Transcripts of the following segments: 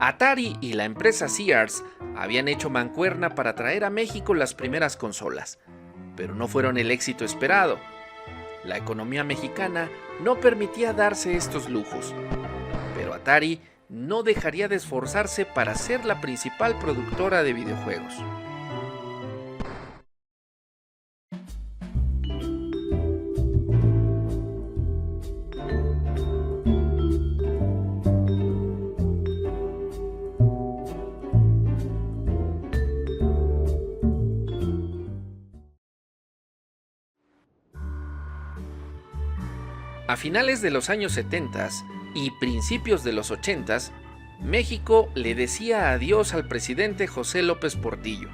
Atari y la empresa Sears habían hecho mancuerna para traer a México las primeras consolas, pero no fueron el éxito esperado. La economía mexicana no permitía darse estos lujos, pero Atari no dejaría de esforzarse para ser la principal productora de videojuegos. A finales de los años 70 y principios de los 80, México le decía adiós al presidente José López Portillo,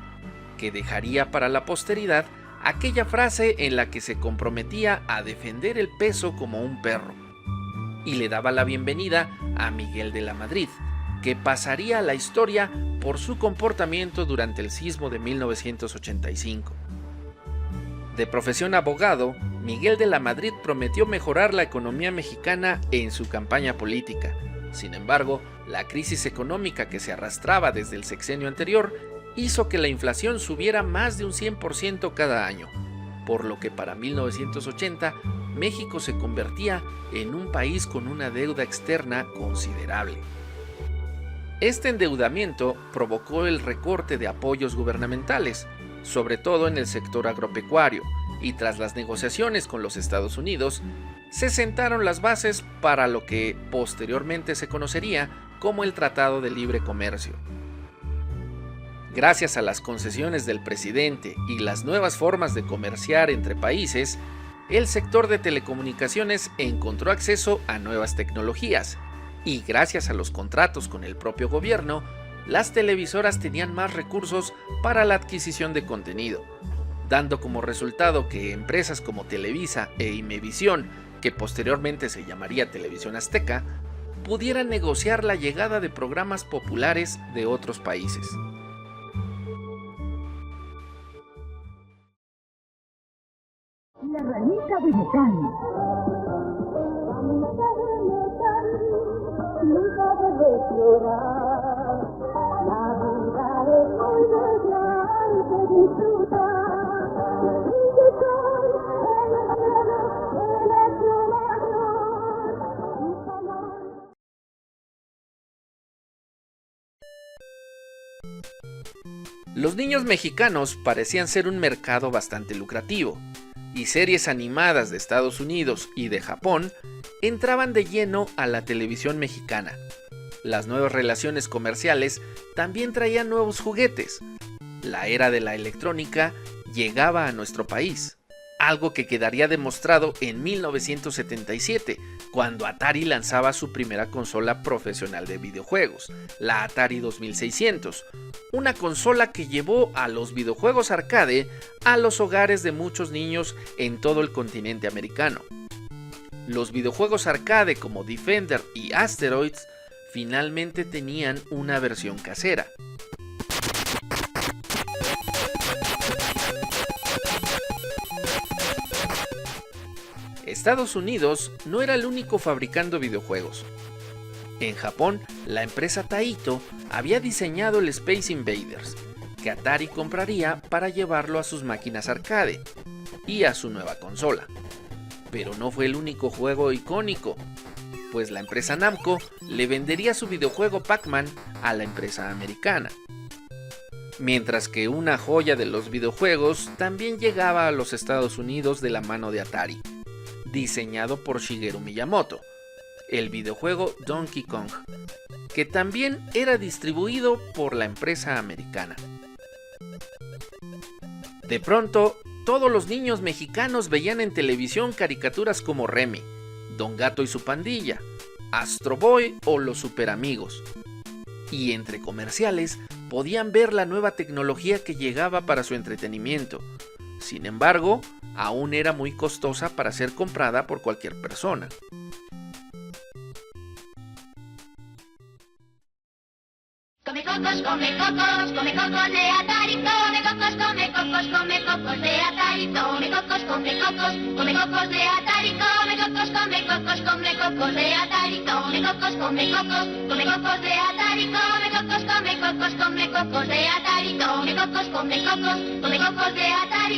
que dejaría para la posteridad aquella frase en la que se comprometía a defender el peso como un perro, y le daba la bienvenida a Miguel de la Madrid, que pasaría a la historia por su comportamiento durante el sismo de 1985. De profesión abogado, Miguel de la Madrid prometió mejorar la economía mexicana en su campaña política. Sin embargo, la crisis económica que se arrastraba desde el sexenio anterior hizo que la inflación subiera más de un 100% cada año, por lo que para 1980 México se convertía en un país con una deuda externa considerable. Este endeudamiento provocó el recorte de apoyos gubernamentales, sobre todo en el sector agropecuario, y tras las negociaciones con los Estados Unidos, se sentaron las bases para lo que posteriormente se conocería como el Tratado de Libre Comercio. Gracias a las concesiones del presidente y las nuevas formas de comerciar entre países, el sector de telecomunicaciones encontró acceso a nuevas tecnologías, y gracias a los contratos con el propio gobierno, las televisoras tenían más recursos para la adquisición de contenido, dando como resultado que empresas como Televisa e Imevisión, que posteriormente se llamaría Televisión Azteca, pudieran negociar la llegada de programas populares de otros países. La ranita de metal. Nunca debes llorar. La vida es muy bella, hay que disfrutar. Y que soy el cielo, Los niños mexicanos parecían ser un mercado bastante lucrativo, y series animadas de Estados Unidos y de Japón entraban de lleno a la televisión mexicana. Las nuevas relaciones comerciales también traían nuevos juguetes. La era de la electrónica llegaba a nuestro país, algo que quedaría demostrado en 1977, cuando Atari lanzaba su primera consola profesional de videojuegos, la Atari 2600, una consola que llevó a los videojuegos arcade a los hogares de muchos niños en todo el continente americano. Los videojuegos arcade como Defender y Asteroids finalmente tenían una versión casera. Estados Unidos no era el único fabricando videojuegos. En Japón, la empresa Taito había diseñado el Space Invaders, que Atari compraría para llevarlo a sus máquinas arcade y a su nueva consola. Pero no fue el único juego icónico, pues la empresa Namco le vendería su videojuego Pac-Man a la empresa americana. Mientras que una joya de los videojuegos también llegaba a los Estados Unidos de la mano de Atari, diseñado por Shigeru Miyamoto, el videojuego Donkey Kong, que también era distribuido por la empresa americana. De pronto, todos los niños mexicanos veían en televisión caricaturas como Remy, Don Gato y su pandilla, Astro Boy o Los Super Amigos. Y entre comerciales podían ver la nueva tecnología que llegaba para su entretenimiento. Sin embargo, aún era muy costosa para ser comprada por cualquier persona. Come cocos, come cocos, come cocos de Atari, come cocos, come cocos, come cocos de Atari, come cocos, come cocos, come cocos de Atari, come cocos. cocos de Atari, come cocos de Atari, come cocos de Atari,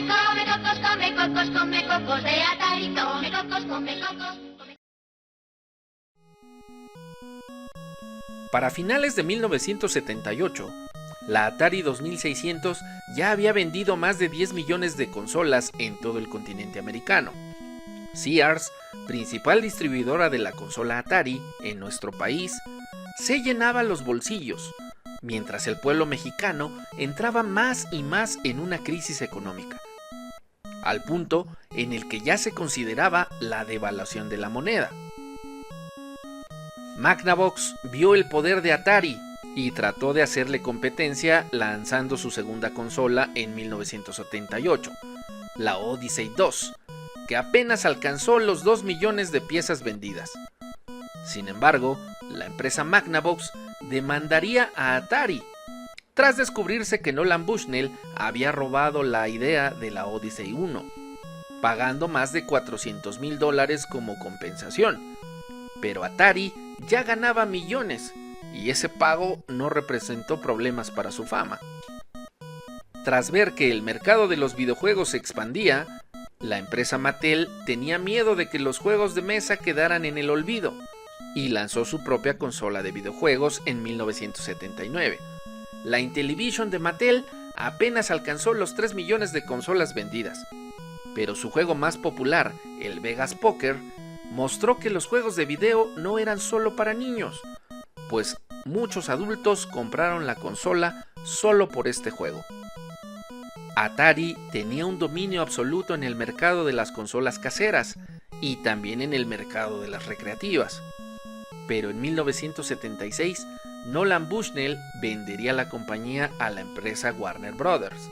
come cocos de Atari, come cocos. Para finales de 1978, la Atari 2600 ya había vendido más de 10 millones de consolas en todo el continente americano. Sears, principal distribuidora de la consola Atari en nuestro país, se llenaba los bolsillos, mientras el pueblo mexicano entraba más y más en una crisis económica, al punto en el que ya se consideraba la devaluación de la moneda. Magnavox vio el poder de Atari y trató de hacerle competencia lanzando su segunda consola en 1978, la Odyssey 2, que apenas alcanzó los 2 millones de piezas vendidas. Sin embargo, la empresa Magnavox demandaría a Atari, tras descubrirse que Nolan Bushnell había robado la idea de la Odyssey 1, pagando más de $400,000 como compensación. Pero Atari ya ganaba millones, y ese pago no representó problemas para su fama. Tras ver que el mercado de los videojuegos se expandía, la empresa Mattel tenía miedo de que los juegos de mesa quedaran en el olvido, y lanzó su propia consola de videojuegos en 1979. La Intellivision de Mattel apenas alcanzó los 3 millones de consolas vendidas, pero su juego más popular, el Vegas Poker, mostró que los juegos de video no eran solo para niños, pues muchos adultos compraron la consola solo por este juego. Atari tenía un dominio absoluto en el mercado de las consolas caseras y también en el mercado de las recreativas. Pero en 1976, Nolan Bushnell vendería la compañía a la empresa Warner Brothers.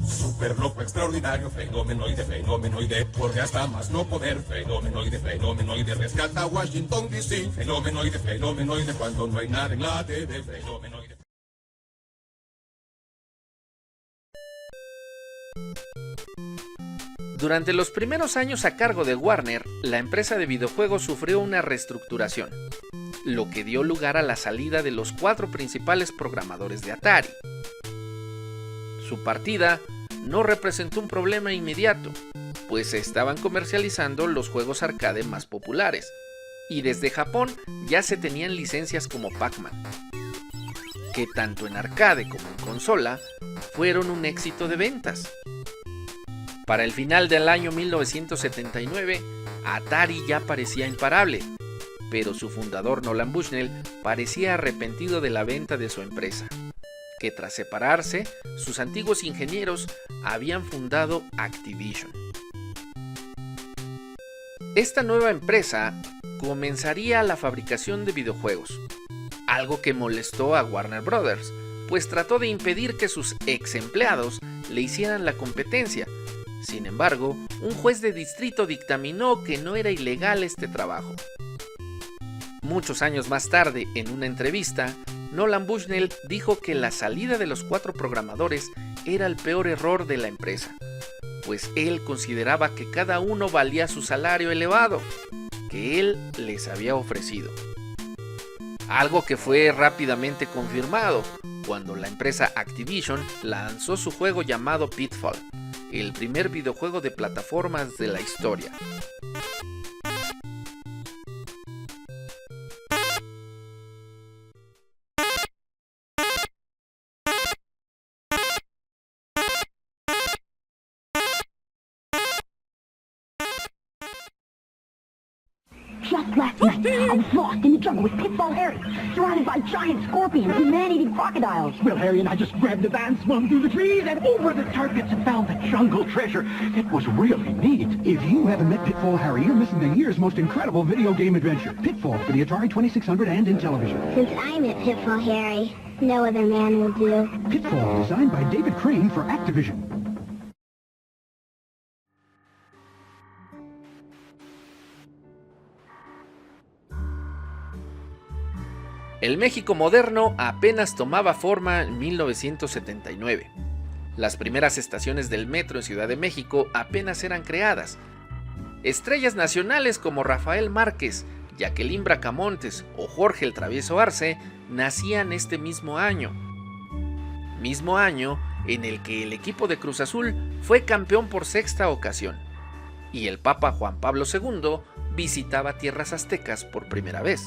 Super loco, extraordinario, fenomenoide, porque hasta más no poder, fenomenoide, rescata Washington DC, fenomenoide, cuando no hay nada en la TV, fenomenoide. Durante los primeros años a cargo de Warner, la empresa de videojuegos sufrió una reestructuración, lo que dio lugar a la salida de los 4 principales programadores de Atari. Su partida no representó un problema inmediato, pues se estaban comercializando los juegos arcade más populares, y desde Japón ya se tenían licencias como Pac-Man, que tanto en arcade como en consola fueron un éxito de ventas. Para el final del año 1979, Atari ya parecía imparable, pero su fundador Nolan Bushnell parecía arrepentido de la venta de su empresa, que tras separarse, sus antiguos ingenieros habían fundado Activision. Esta nueva empresa comenzaría la fabricación de videojuegos, algo que molestó a Warner Brothers, pues trató de impedir que sus ex empleados le hicieran la competencia. Sin embargo, un juez de distrito dictaminó que no era ilegal este trabajo. Muchos años más tarde, en una entrevista, Nolan Bushnell dijo que la salida de los 4 programadores era el peor error de la empresa, pues él consideraba que cada uno valía su salario elevado que él les había ofrecido. Algo que fue rápidamente confirmado cuando la empresa Activision lanzó su juego llamado Pitfall, el primer videojuego de plataformas de la historia. Just last night, I was lost in the jungle with Pitfall Harry, surrounded by giant scorpions and man-eating crocodiles. Well, Harry and I just grabbed the van, swung through the trees, and over the tar pits and found the jungle treasure. It was really neat. If you haven't met Pitfall Harry, you're missing the year's most incredible video game adventure. Pitfall for the Atari 2600 and in television. Since I met Pitfall Harry, no other man will do. Pitfall, designed by David Crane for Activision. El México moderno apenas tomaba forma en 1979, Las primeras estaciones del metro en Ciudad de México apenas eran creadas. Estrellas nacionales como Rafael Márquez, Jacqueline Bracamontes o Jorge el Travieso Arce nacían este mismo año en el que el equipo de Cruz Azul fue campeón por sexta ocasión, y el Papa Juan Pablo II visitaba tierras aztecas por primera vez.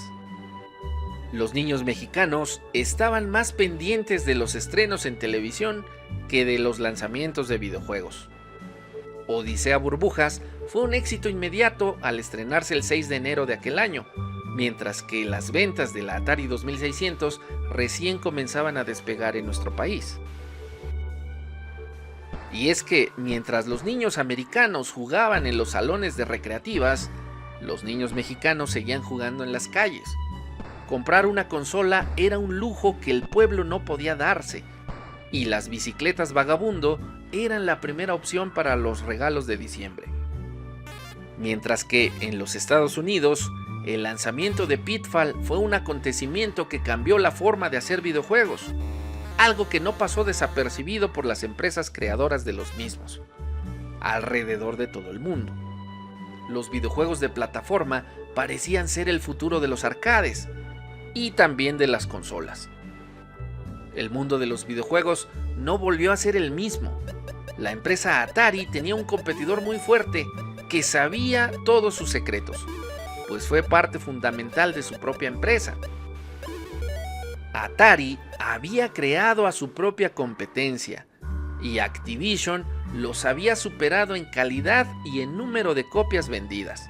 Los niños mexicanos estaban más pendientes de los estrenos en televisión que de los lanzamientos de videojuegos. Odisea Burbujas fue un éxito inmediato al estrenarse el 6 de enero de aquel año, mientras que las ventas de la Atari 2600 recién comenzaban a despegar en nuestro país. Y es que mientras los niños americanos jugaban en los salones de recreativas, los niños mexicanos seguían jugando en las calles. Comprar una consola era un lujo que el pueblo no podía darse, y las bicicletas vagabundo eran la primera opción para los regalos de diciembre. Mientras que en los Estados Unidos, el lanzamiento de Pitfall fue un acontecimiento que cambió la forma de hacer videojuegos, algo que no pasó desapercibido por las empresas creadoras de los mismos, alrededor de todo el mundo. Los videojuegos de plataforma parecían ser el futuro de los arcades y también de las consolas. El mundo de los videojuegos no volvió a ser el mismo. La empresa Atari tenía un competidor muy fuerte que sabía todos sus secretos, pues fue parte fundamental de su propia empresa. Atari había creado a su propia competencia y Activision los había superado en calidad y en número de copias vendidas.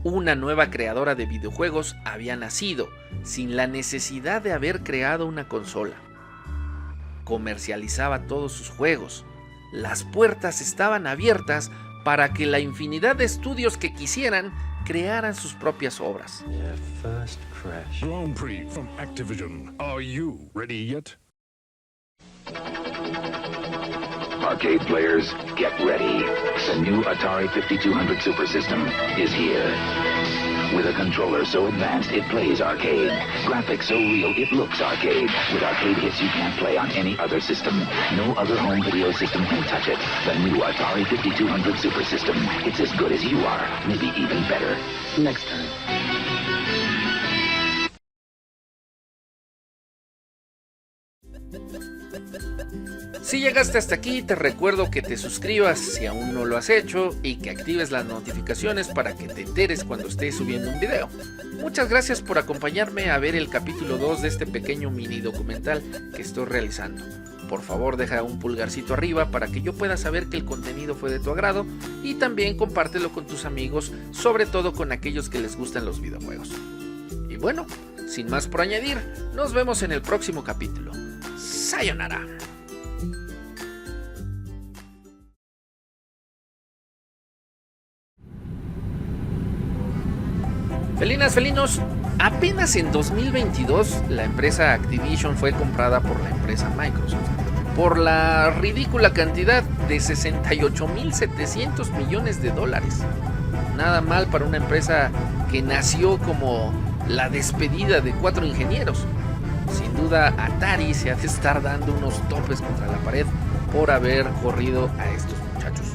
Una nueva creadora de videojuegos había nacido sin la necesidad de haber creado una consola. Comercializaba todos sus juegos. Las puertas estaban abiertas para que la infinidad de estudios que quisieran crearan sus propias obras. Grand Prix from Activision. Are you ready yet? Arcade players, get ready. The new Atari 5200 Super System is here. With a controller so advanced it plays arcade. Graphics so real it looks arcade. With arcade hits you can't play on any other system. No other home video system can touch it. The new Atari 5200 Super System. It's as good as you are, maybe even better. Next time. Si llegaste hasta aquí, te recuerdo que te suscribas si aún no lo has hecho y que actives las notificaciones para que te enteres cuando esté subiendo un video. Muchas gracias por acompañarme a ver el capítulo 2 de este pequeño mini documental que estoy realizando. Por favor, deja un pulgarcito arriba para que yo pueda saber que el contenido fue de tu agrado y también compártelo con tus amigos, sobre todo con aquellos que les gustan los videojuegos. Y bueno, sin más por añadir, nos vemos en el próximo capítulo. ¡Sayonara! Felinas, felinos, apenas en 2022 la empresa Activision fue comprada por la empresa Microsoft por la ridícula cantidad de $68.700 millones. Nada mal para una empresa que nació como la despedida de 4 ingenieros. Sin duda Atari se ha de estar dando unos topes contra la pared por haber corrido a estos muchachos.